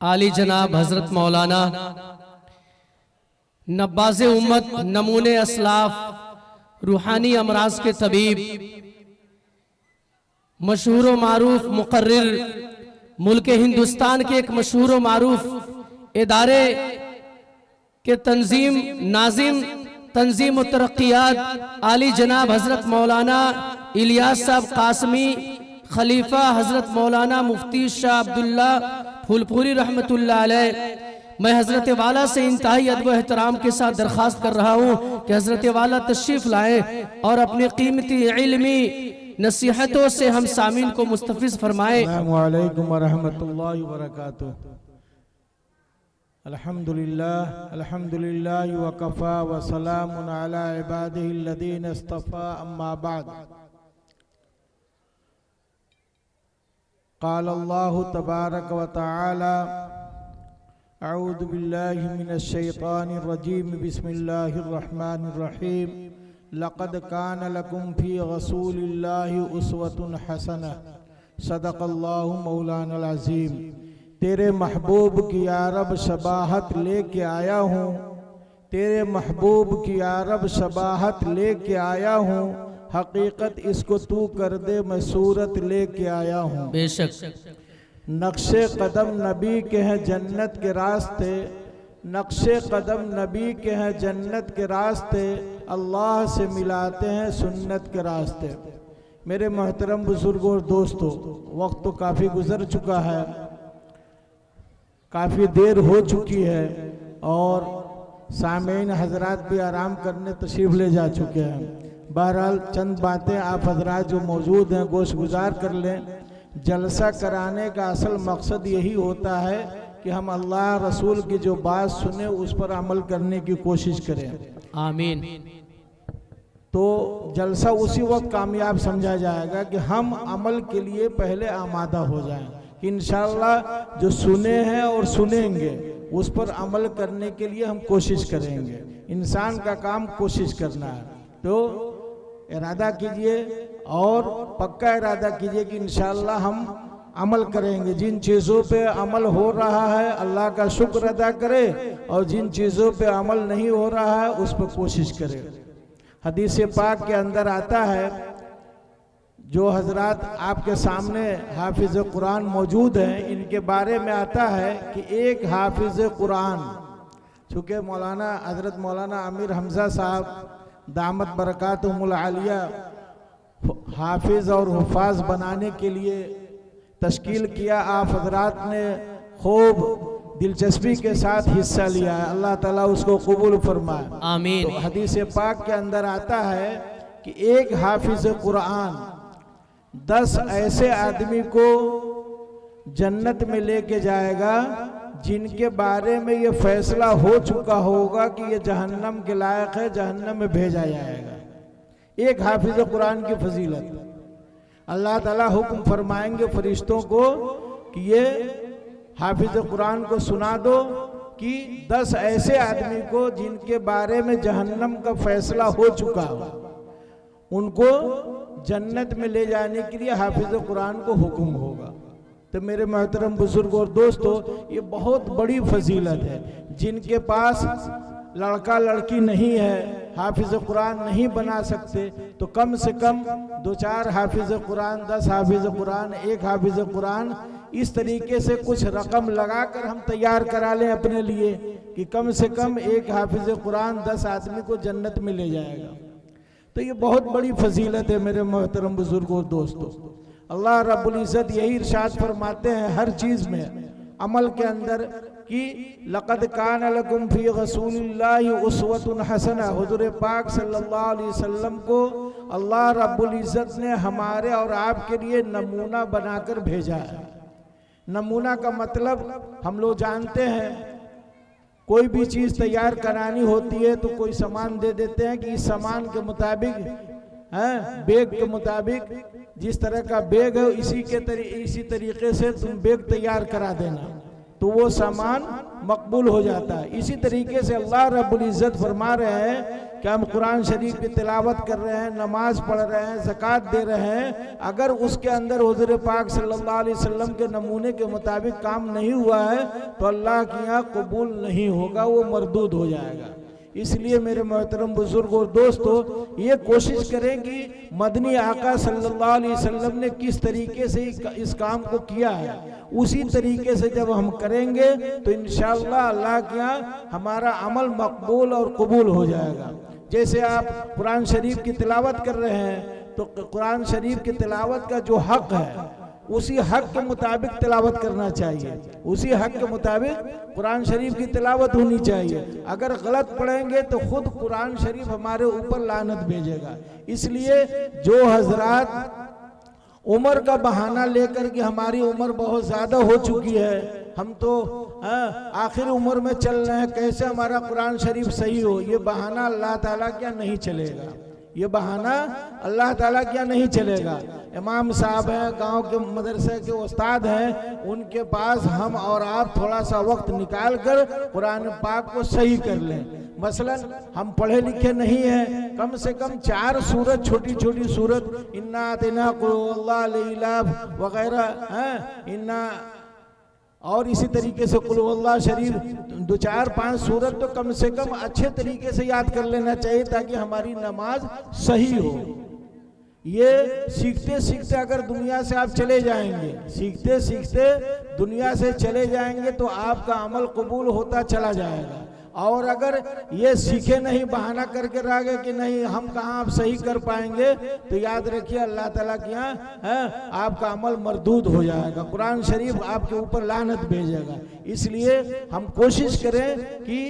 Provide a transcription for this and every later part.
आली जनाब हजरत मौलाना नब्बाज़े उम्मत, नमूने असलाफ, रूहानी अमराज के तबीब, मशहूर मारूफ मुकर्रिर, मुल्क हिंदुस्तान के एक मशहूर मारूफ इदारे के तंजीम नाजिम तंजीम तरक्कियात आली जनाब हजरत मौलाना इलियास साहब कासमी, खलीफा हजरत मौलाना मुफ्ती शाह अब्दुल्ला फूलपुरी रहमतुल्लाह अलैह। मैं हजरत वाला से इंतहाई अदब एहतराम के साथ दरख्वास्त कर रहा हूँ कि हजरत वाला तशरीफ लाए और अपने कीमती इल्मी नसीहतों से हम सामीन को मुस्तफिज फरमाए। अस्सलामु अलैकुम व रहमतुल्लाहि व बरकातुहू। अल्हम्दुलिल्लाह अल्हम्दुलिल्लाह व कफ़ा व सलामुन अला इबादिहिल्लज़ीना इस्तफ़ा, अम्मा बाद। क़ाल अल्लाहु तबारक व तआला अऊज़ु बिल्लाहि मिनश शैतानिर रजीम, बिस्मिल्लाहिर रहमानिर रहीम। लक़द कान लकुम फ़ी रसूलिल्लाहि उस्वतुन हसनह, सदक़ल्लाहु मौलानल अज़ीम। तेरे महबूब की यारब शबाहत लेके आया हूँ, तेरे महबूब की यारब शबाहत लेके आया हूँ, हकीकत इसको तू कर दे मैं सूरत लेके आया हूँ। बेशक नक्शे कदम नबी के हैं जन्नत के रास्ते, नक्शे कदम नबी के हैं जन्नत के रास्ते, अल्लाह से मिलाते हैं सुन्नत के रास्ते। मेरे मोहतरम बुजुर्गों और दोस्तों, वक्त तो काफ़ी गुजर चुका है, काफ़ी देर हो चुकी है और सामीन हजरात भी आराम करने तशरीफ़ ले जा चुके हैं। बहरहाल चंद बातें आप हजरात जो मौजूद हैं गोश गुजार कर लें। जलसा कराने का असल मकसद यही होता है कि हम अल्लाह रसूल की जो बात सुने उस पर अमल करने की कोशिश करें। आमीन। तो जलसा उसी वक्त कामयाब समझा जाएगा कि हम अमल के लिए पहले आमादा हो जाएं, कि इंशाअल्लाह जो सुने हैं और सुनेंगे उस पर अमल करने के लिए हम कोशिश करेंगे। इंसान का काम कोशिश करना है, तो इरादा कीजिए और पक्का इरादा कीजिए कि इंशाअल्लाह हम अमल करेंगे। जिन चीज़ों पे अमल हो रहा है अल्लाह का शुक्र अदा करें, और जिन चीज़ों पे अमल नहीं हो रहा है उस पर कोशिश करें। हदीस पाक के अंदर आता है, जो हजरात आपके सामने हाफिज़ कुरान मौजूद हैं इनके बारे में आता है कि एक हाफिज़ कुरान, चूँकि मौलाना हजरत मौलाना आमिर हमज़ा साहब दामत बरकातुहुमुल आलिया हाफिज़ और हुफ़ाज़ बनाने के लिए तश्कील किया, आप हजरात ने खूब दिलचस्पी के साथ हिस्सा लिया है, अल्लाह ताला उसको कबूल फरमाए। आमीन। तो हदीस पाक के अंदर आता है कि एक हाफिज़ कुरान 10 ऐसे आदमी को जन्नत में लेके जाएगा जिनके बारे में ये फैसला हो चुका होगा कि ये जहन्नम के लायक है, जहन्नम में भेजा जाएगा। एक हाफिज़ कुरान की फजीलत, अल्लाह ताला हुक्म फरमाएंगे फरिश्तों को कि ये हाफिज़ कुरान को सुना दो कि 10 ऐसे आदमी को जिनके बारे में जहन्नम का फैसला हो चुका हो, उनको जन्नत में ले जाने के लिए हाफिज़ कुरान को हुक्म होगा। तो मेरे मोहतरम बुजुर्ग और दोस्तों, ये बहुत बड़ी फजीलत है। जिनके पास लड़का लड़की नहीं है, हाफिज़ कुरान नहीं बना सकते, तो कम से कम 2-4 हाफिज़ कुरान, 10 हाफिज़ कुरान, 1 हाफिज़ कुरान, इस तरीके से कुछ रकम लगाकर हम तैयार करा लें अपने लिए कि कम से कम 1 हाफिज़ कुरान 10 आदमी को जन्नत में ले जाएगा। तो ये बहुत बड़ी फजीलत है मेरे मोहतरम बुजुर्गों और दोस्तों। अल्लाह रब्बुल इज़्ज़त यही इरशाद फरमाते हैं हर चीज़ में, अमल के अंदर, कि लक़द कान लकुम फ़ी रसूलिल्लाहि उस्वतुन हसना। हुज़ूर पाक सल्लल्लाहु अलैहि वसल्लम को अल्लाह रब्बुल इज़्ज़त ने हमारे और आपके लिए नमूना बनाकर भेजा है। नमूना का मतलब हम लोग जानते हैं, कोई भी चीज़ तैयार करानी होती है तो कोई सामान दे देते हैं कि इस सामान के मुताबिक है, बेग के मुताबिक जिस तरह का बेग है इसी तरीके से तुम बेग तैयार करा देना। तो वो सामान मकबूल हो जाता है। इसी तरीके से अल्लाह रब्बुल इज़्ज़त फरमा रहे हैं कि हम कुरान शरीफ की तिलावत कर रहे हैं, नमाज पढ़ रहे हैं, ज़कात दे रहे हैं, अगर उसके अंदर हुज़ूर पाक सल्लल्लाहु अलैहि वसल्लम के नमूने के मुताबिक काम नहीं हुआ है तो अल्लाह के यहाँ कबूल नहीं होगा, वो मरदूद हो जाएगा। इसलिए मेरे मोहतरम बुजुर्ग और दोस्तों, ये कोशिश करें कि मदनी आका सल्लल्लाहु अलैहि वसल्लम ने किस तरीके से इस काम को किया है, उसी तरीके से जब हम करेंगे तो इंशाअल्लाह अल्लाह के यहाँ हमारा अमल मकबूल और कबूल हो जाएगा। जैसे आप कुरान शरीफ की तिलावत कर रहे हैं तो कुरान शरीफ की तिलावत का जो हक है उसी हक के मुताबिक तिलावत करना चाहिए, उसी हक के मुताबिक कुरान शरीफ की तिलावत होनी चाहिए। अगर गलत पढ़ेंगे तो खुद कुरान शरीफ हमारे ऊपर लानत भेजेगा। इसलिए जो हजरात उम्र का बहाना लेकर के हमारी उम्र बहुत ज़्यादा हो चुकी है, हम तो आखिर उम्र में चल रहे हैं, कैसे हमारा कुरान शरीफ सही हो, ये बहाना अल्लाह ताला क्या नहीं चलेगा, ये बहाना अल्लाह ताला क्या नहीं चलेगा। इमाम साहब हैं, गांव के मदरसे के उस्ताद हैं, उनके पास हम और आप थोड़ा सा वक्त निकाल कर कुरान पाक को सही कर लें। मसलन हम पढ़े लिखे नहीं हैं, कम से कम 4 सूरत, छोटी छोटी सूरत, इन्ना अतिना वगैरह हैं, इन्ना, और इसी तरीके से कुल वल्लाह शरीफ 2, 4, 5 सूरत तो कम से कम अच्छे तरीके से याद कर लेना चाहिए ताकि हमारी नमाज सही हो। ये सीखते सीखते अगर दुनिया से आप चले जाएंगे, सीखते सीखते दुनिया से चले जाएंगे तो आपका अमल कबूल होता चला जाएगा। और अगर ये सीखे नहीं, बहाना करके रह गए कि नहीं हम कहाँ आप सही कर पाएंगे, तो याद रखिए अल्लाह ताला के यहाँ आपका अमल मरदूद हो जाएगा, कुरान शरीफ आपके ऊपर लानत भेजेगा। इसलिए हम कोशिश करें कि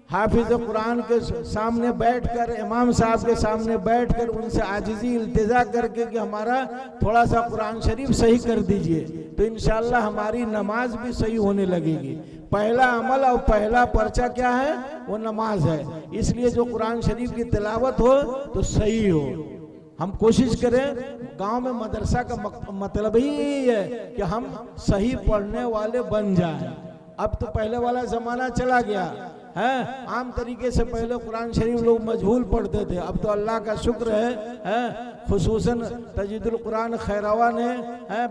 हाफिज कुरान के सामने बैठकर, इमाम साहब के सामने बैठकर उनसे आजिज़ी इल्तिजा करके कि हमारा थोड़ा सा कुरान शरीफ सही कर दीजिए, तो इंशाअल्लाह हमारी नमाज भी सही होने लगेगी। पहला अमल और पहला पर्चा क्या है, वो नमाज है। इसलिए जो कुरान शरीफ की तिलावत हो तो सही हो। हम कोशिश करें, गांव में मदरसा का मतलब ही है कि हम सही पढ़ने वाले बन जाएं। अब तो पहले वाला ज़माना चला गया है, आम तरीके से पहले कुरान शरीफ लोग मजहूल पढ़ते थे, अब तो अल्लाह का शुक्र है खुसूसन तजीदुल कुरान खैरवा ने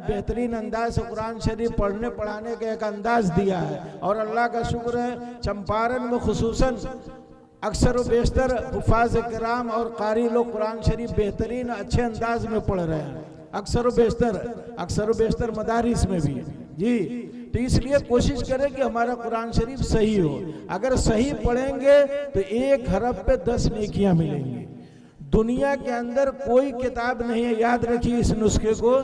बेहतरीन अंदाज से कुरान शरीफ पढ़ने पढ़ाने का एक अंदाज दिया है। और अल्लाह का शुक्र है चंपारण में खुसूसन अक्सर व बेशतर हुफ़ाज़ किराम और कारी लोग कुरान शरीफ बेहतरीन अच्छे अंदाज में पढ़ रहे हैं, अक्सर व बेशतर मदारिस में भी जी। तो इसलिए कोशिश करें कि हमारा कुरान शरीफ सही हो। अगर सही पढ़ेंगे तो 1 हरफ पे 10 नेकियां मिलेंगी। दुनिया के अंदर कोई किताब नहीं है, याद रखिए इस नुस्खे को,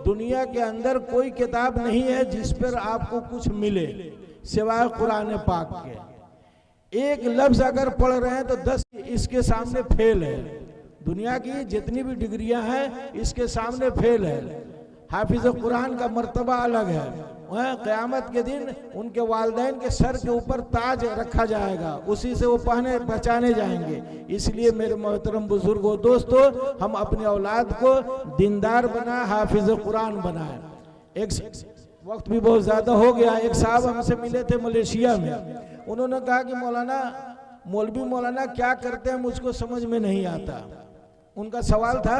दुनिया के अंदर कोई किताब नहीं है जिस पर आपको कुछ मिले सिवाय कुरान पाक के। एक लफ्ज अगर पढ़ रहे हैं तो 10 इसके सामने फेल है। दुनिया की जितनी भी डिग्रियां हैं इसके सामने फेल है। हाफिज कुरान का मर्तबा अलग है। वह क़यामत के दिन उनके वालिदैन के सर के ऊपर ताज रखा जाएगा, उसी से वो पहचाने जाएंगे। इसलिए मेरे मोहतरम बुजुर्गों दोस्तों, हम अपने औलाद को दीनदार बनाए, हाफिज कुरान बनाए। एक वक्त भी बहुत ज़्यादा हो गया, एक साहब हमसे मिले थे मलेशिया में, उन्होंने कहा कि मौलवी मौलाना क्या करते हैं मुझको समझ में नहीं आता। उनका सवाल था,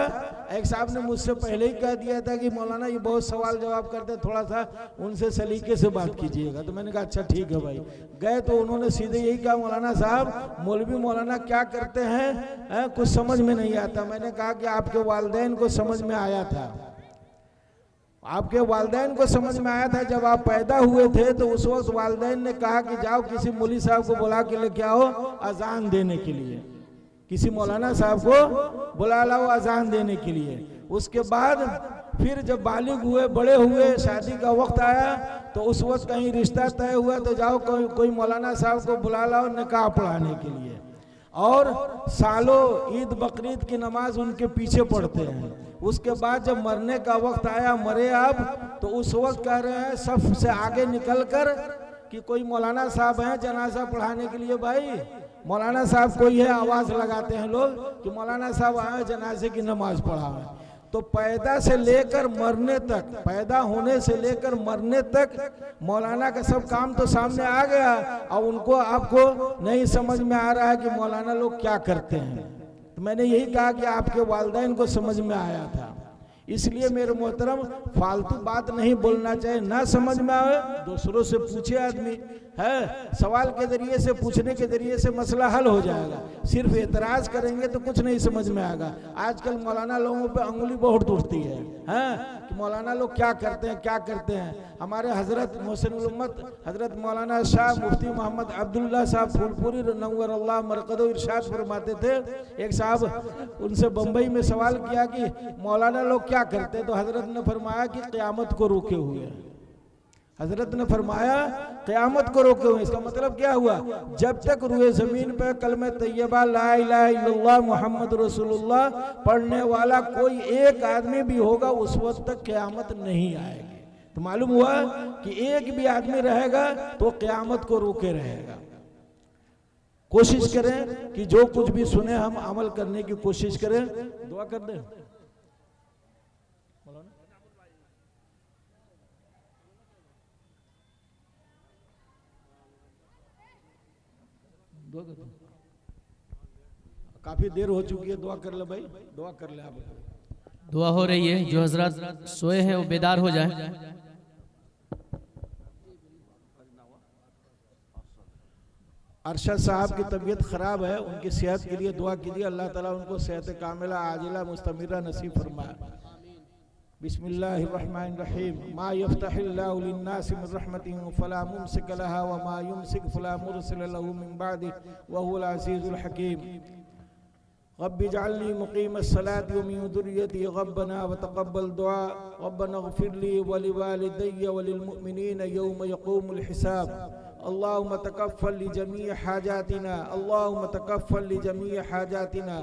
एक साहब ने मुझसे पहले ही कह दिया था कि मौलाना ये बहुत सवाल जवाब करते, थोड़ा सा उनसे सलीके से बात कीजिएगा। तो मैंने कहा अच्छा ठीक है भाई। गए तो उन्होंने सीधे यही कहा, मौलाना साहब मौलवी मौलाना क्या करते हैं कुछ समझ में नहीं आता। मैंने कहा कि आपके वालिदैन को समझ में आया था, आपके वालिदैन को समझ में आया था। जब आप पैदा हुए थे तो उस वक्त वालिदैन ने कहा कि जाओ किसी मौलवी साहब को बुला के लेके आओ अजान देने के लिए, किसी मौलाना साहब को बुला लाओ अजान देने के लिए। उसके बाद फिर जब बालिग हुए, बड़े हुए, शादी का वक्त आया तो उस वक्त कहीं रिश्ता तय हुआ तो जाओ कोई मौलाना साहब को बुला लाओ निकाह पढ़ाने के लिए। और सालों ईद बकरीद की नमाज उनके पीछे पढ़ते हैं। उसके बाद जब मरने का वक्त आया, मरे आप, तो उस वक्त कह रहे हैं सफ से आगे निकल कर कि कोई मौलाना साहब हैं जनाजा पढ़ाने के लिए। भाई मौलाना साहब कोई है, आवाज़ लगाते हैं लोग कि मौलाना साहब आए जनाजे की नमाज पढ़ाएं। तो पैदा से लेकर मरने तक, पैदा होने से लेकर मरने तक मौलाना का सब काम तो सामने आ गया। और उनको आपको नहीं समझ में आ रहा है कि मौलाना लोग क्या करते हैं। तो मैंने यही कहा कि आपके वालिदैन को समझ में आया था। इसलिए मेरे मोहतरम, फालतू बात नहीं बोलना चाहिए। ना समझ में आए दूसरों से पूछे आदमी, है सवाल के जरिए से, पूछने के जरिए से मसला हल हो जाएगा। सिर्फ एतराज करेंगे तो कुछ नहीं समझ में आएगा। आजकल मौलाना लोगों पे अंगुली बहुत उठती है कि मौलाना लोग क्या करते हैं, क्या करते हैं। हमारे हजरत मोहसिनुल उम्मत हजरत मौलाना शाह मुफ्ती मोहम्मद अब्दुल्ला साहब फूलपुरी नव्वर अल्लाह मरकदो इरशाद फरमाते थे। एक साहब उनसे बम्बई में सवाल किया कि मौलाना लोग क्या करते हैं, तो हजरत ने फरमाया कि क़यामत को रोके हुए हैं। हजरत ने फरमाया क़यामत को रोके हुए। इसका मतलब क्या हुआ, जब तक रुए जमीन पे कलमे तैयबा ला इलाहा इल्लल्लाह मुहम्मद रसूलुल्लाह पढ़ने वाला कोई एक आदमी भी होगा, उस वक्त तक क़यामत नहीं आएगी। तो मालूम हुआ कि एक भी आदमी रहेगा तो क़यामत को रोके रहेगा। कोशिश करें कि जो कुछ भी सुने हम अमल करने की कोशिश करें। दुआ कर दें। काफी देर हो चुकी है, दुआ कर ले भाई, दुआ कर ले। आप दुआ हो रही है, जो हजरत सोए हैं वो बेदार हो जाए। अरशद साहब की तबीयत खराब है, उनकी सेहत के लिए दुआ कीजिए। अल्लाह ताला उनको सेहत कामिला आजिला मुस्तमिरा नसीब फरमाए। बिस्मिल्लाहिर्रहमानिर्रहीम। मा यफ्तहिल्लाहु लिन्नासि मिन रहमतिन फला मुमसिक लहा व मा युमसिक फला मुरसिल लहु मिन बादि व हुवल अज़ीज़ुल हकीम। रब्बि जअलनी मुक़ीमस सलाति व मिन ज़ुर्रिय्यति रब्बना व तक़ब्बल दुआ रब्बना इग़फ़िर ली व लिवालिदैया व लिलमुमिनीना यौम यक़ूमुल हिसाब। अल्लाहुम्मा तकफ़्फ़ल लि जमीअ हाजातिना, अल्लाहुम्मा तकफ़्फ़ल लि जमीअ हाजातिना,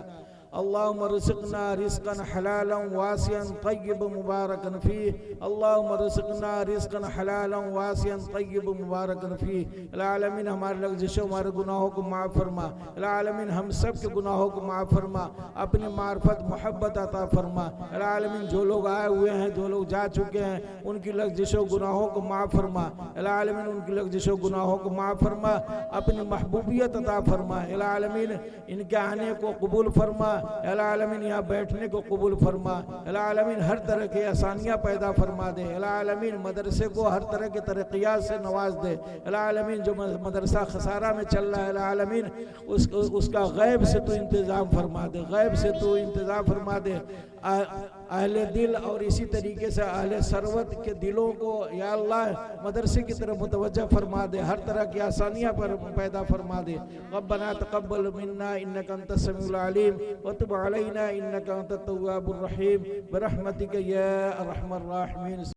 अल्लाहुम्मा रिज़क़ना रिज़क़न हलालन वासिअन तय्यिबन मुबारकन फ़ीह, अल्लाहुम्मा रिज़क़ना रिज़क़न हलालन वासिअन तय्यिबन मुबारकन फ़ीह। या आलमीन हमारे लग़्ज़िशों, हमारे गुनाहों को माफ़ फरमा। या आलमीन हम सब के गुनाहों को माफ़ फरमा, अपनी मार्फत मोहब्बत अता फरमा। या आलमीन जो लोग आए हुए हैं, जो लोग जा चुके हैं, उनकी लग़्ज़िशों गुनाहों को माफ़ फरमा। या आलमीन उनकी लग़्ज़िशों गुनाहों को माफ़ फरमा, अपनी महबूबियत अता फरमा। या आलमीन इनके आने को कबूल फरमा। या आलमीन यहाँ बैठने को कबूल फरमा। या आलमीन हर तरह की आसानियाँ पैदा फरमा दे। या आलमीन मदरसे को हर तरह के तरक्कियात से नवाज दे। या आलमीन जो मदरसा खसारा में चल रहा है, या आलमीन उसका गैब से तो इंतज़ाम फरमा दे, गैब से तो इंतज़ाम फरमा दे। अहले दिल और इसी तरीके से अहले सरवत के दिलों को या अल्लाह मदरसे की तरफ मुतवज्जह फरमा दे, हर तरह की आसानियाँ पर पैदा फरमा दे। रब्बना तक़ब्बल मिन्ना इन्नका अंतस समीउल अलीम व तुब अलैना इन्नका अंतत तव्वाबुर रहीम बिरहमतिका या अरहमर राहिमीन।